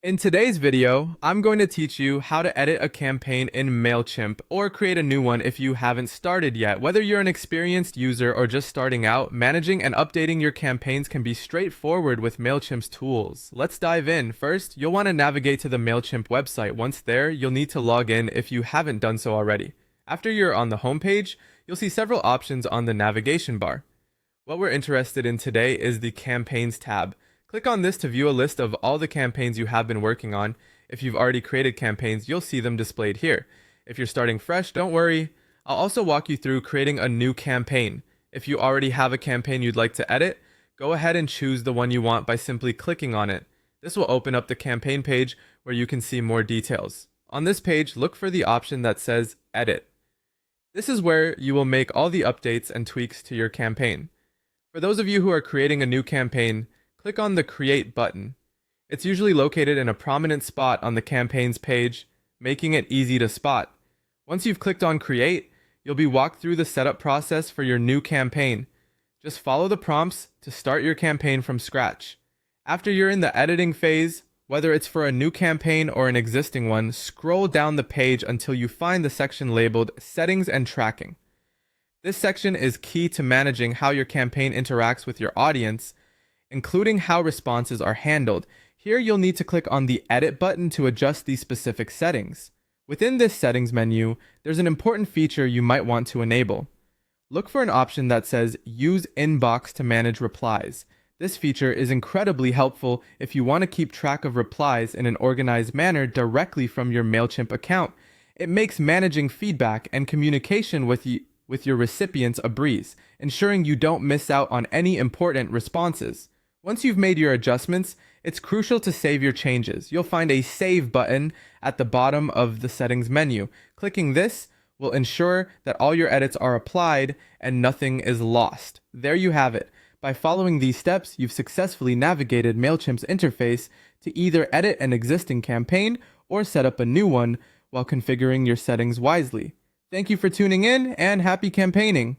In today's video, I'm going to teach you how to edit a campaign in Mailchimp or create a new one if you haven't started yet. Whether you're an experienced user or just starting out, managing and updating your campaigns can be straightforward with Mailchimp's tools. Let's dive in. First, you'll want to navigate to the Mailchimp website. Once there, you'll need to log in if you haven't done so already. After you're on the homepage, you'll see several options on the navigation bar. What we're interested in today is the Campaigns tab. Click on this to view a list of all the campaigns you have been working on. If you've already created campaigns, you'll see them displayed here. If you're starting fresh, don't worry. I'll also walk you through creating a new campaign. If you already have a campaign you'd like to edit, go ahead and choose the one you want by simply clicking on it. This will open up the campaign page where you can see more details. On this page, look for the option that says Edit. This is where you will make all the updates and tweaks to your campaign. For those of you who are creating a new campaign, click on the Create button. It's usually located in a prominent spot on the campaign's page, making it easy to spot. Once you've clicked on Create, you'll be walked through the setup process for your new campaign. Just follow the prompts to start your campaign from scratch. After you're in the editing phase, whether it's for a new campaign or an existing one, scroll down the page until you find the section labeled Settings and Tracking. This section is key to managing how your campaign interacts with your audience, including how responses are handled. Here you'll need to click on the Edit button to adjust these specific settings. Within this settings menu, there's an important feature you might want to enable. Look for an option that says Use Inbox to manage replies. This feature is incredibly helpful if you want to keep track of replies in an organized manner directly from your Mailchimp account. It makes managing feedback and communication with your recipients a breeze, ensuring you don't miss out on any important responses. Once you've made your adjustments, it's crucial to save your changes. You'll find a Save button at the bottom of the settings menu. Clicking this will ensure that all your edits are applied and nothing is lost. There you have it. By following these steps, you've successfully navigated Mailchimp's interface to either edit an existing campaign or set up a new one while configuring your settings wisely. Thank you for tuning in and happy campaigning!